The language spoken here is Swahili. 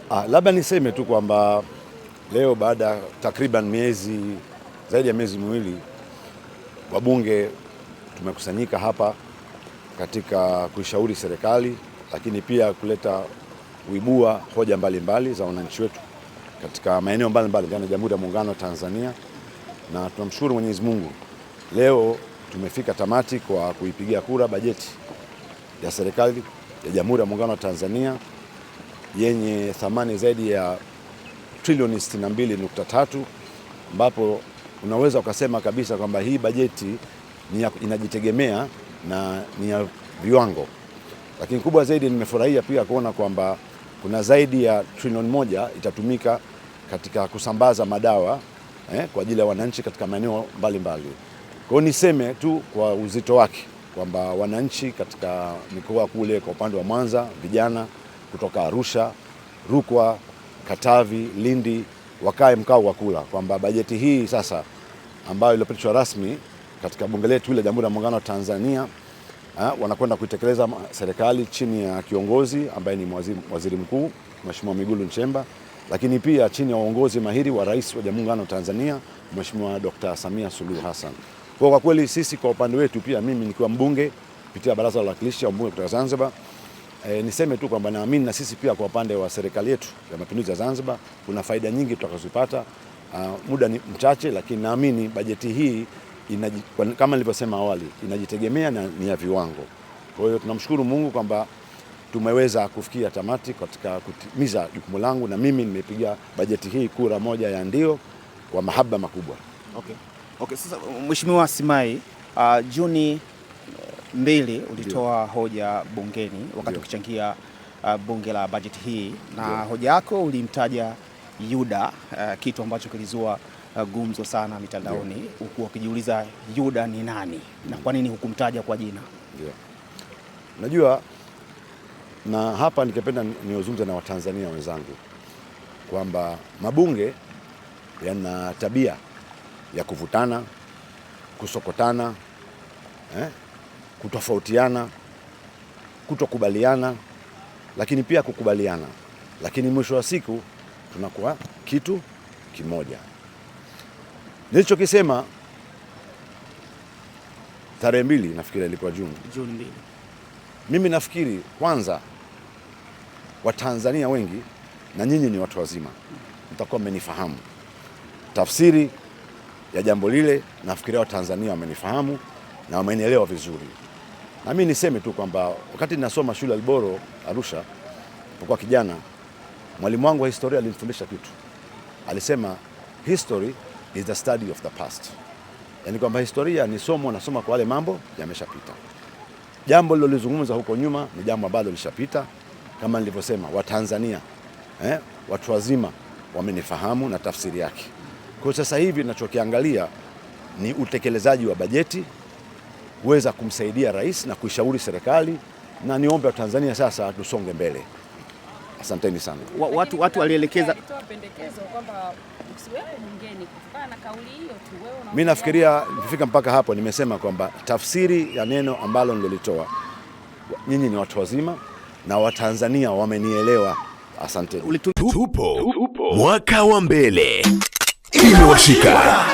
Labda niseme tu kwamba leo baada ya takriban zaidi ya miezi miwili, wabunge tumekusanyika hapa katika kuishauri serikali, lakini pia kuibua hoja mbalimbali za wananchi wetu katika maeneo mbalimbali ndani ya Jamhuri ya Muungano wa Tanzania, na tunamshukuru Mwenyezi Mungu, leo tumefika tamati kwa kuipigia kura bajeti ya serikali ya Jamhuri ya Muungano wa Tanzania yenye thamani zaidi ya trilioni 62.3, ambapo unaweza ukasema kabisa kwamba hii bajeti inajitegemea na ni ya viwango. Lakini kubwa zaidi, nimefurahia pia kuona kwamba kuna zaidi ya trilioni 1 itatumika katika kusambaza madawa kwa ajili ya wananchi katika maeneo mbalimbali. Kwa hiyo niseme tu kwa uzito wake kwamba wananchi katika mikoa kule, kwa upande wa Mwanza, vijana kutoka Arusha, Rukwa, Katavi, Lindi wakae mkao wa kula kwamba bajeti hii sasa ambayo iliyopitishwa rasmi katika bunge letu la Jamhuri ya Muungano wa Tanzania wanakwenda kuitekeleza serikali chini ya kiongozi ambaye ni Waziri Mkuu Mheshimiwa Mwigulu Nchemba, lakini pia chini ya uongozi mahiri wa Rais wa Jamhuri ya Muungano wa Tanzania Mheshimiwa Dr. Samia Suluhu Hassan. Kwa kweli sisi kwa upande wetu pia, mimi nikiwa mbunge kupitia Baraza la Wawakilishi au mbunge kutoka Zanzibar, niseme tu kwamba naamini na sisi pia kwa upande wa serikali yetu ya Mapinduzi ya Zanzibar kuna faida nyingi tutakazopata. Muda ni mchache, lakini naamini bajeti hii kama nilivyosema awali inajitegemea na ni ya viwango. Kwa hiyo tunamshukuru Mungu kwamba tumeweza kufikia tamati katika kutimiza jukumu langu, na mimi nimepiga bajeti hii kura moja ya ndio kwa mahaba makubwa. Okay, sasa Mheshimiwa Simai, Juni 2 ulitoa hoja bungeni wakati ukichangia bunge la bajeti hii, na hoja yako ulimtaja Yuda, kitu ambacho kilizua gumzo sana mitandaoni, huku wakijiuliza Yuda ni nani na kwa nini hukumtaja kwa jina? Najua, na hapa nikipenda niozungumza na Watanzania wenzangu kwamba mabunge yana tabia ya kuvutana, kusokotana, kutofautiana, kutokubaliana, lakini pia kukubaliana, lakini mwisho wa siku tunakuwa kitu kimoja. Nilichokisema tarehe 2, nafikiri ilikuwa Juni 2. Mimi nafikiri kwanza Watanzania wengi, na nyinyi ni watu wazima, mtakuwa mmenifahamu tafsiri ya jambo lile. Nafikiri Watanzania wamenifahamu na wamenielewa vizuri. Na mimi niseme tu kwamba wakati ninasoma shule Alboro Arusha, nilipokuwa kijana, mwalimu wangu wa historia alinifundisha kitu. Alisema history is the study of the past. Yaani kwamba historia ni somo, nasoma kwa wale mambo yameshapita. Jambo lilolizungumza huko nyuma ni jambo ambalo lishapita. Kama nilivyosema, Watanzania watu wazima wamenifahamu na tafsiri yake. Kwa sasa hivi ninachokiangalia ni utekelezaji wa bajeti, kuweza kumsaidia rais na kuishauri serikali, na niombe Watanzania sasa tusonge mbele. Asanteni sana. Watu walielekeza pendekezo kwamba usiwepo bungeni kutokana na kauli hiyo tu. Wewe mimi nafikiria nifika mpaka hapo, nimesema kwamba tafsiri ya neno ambalo nilolitoa, nyinyi ni watu wazima na Watanzania wamenielewa. Asanteni. Tupo mwaka wa mbele. Imewashika.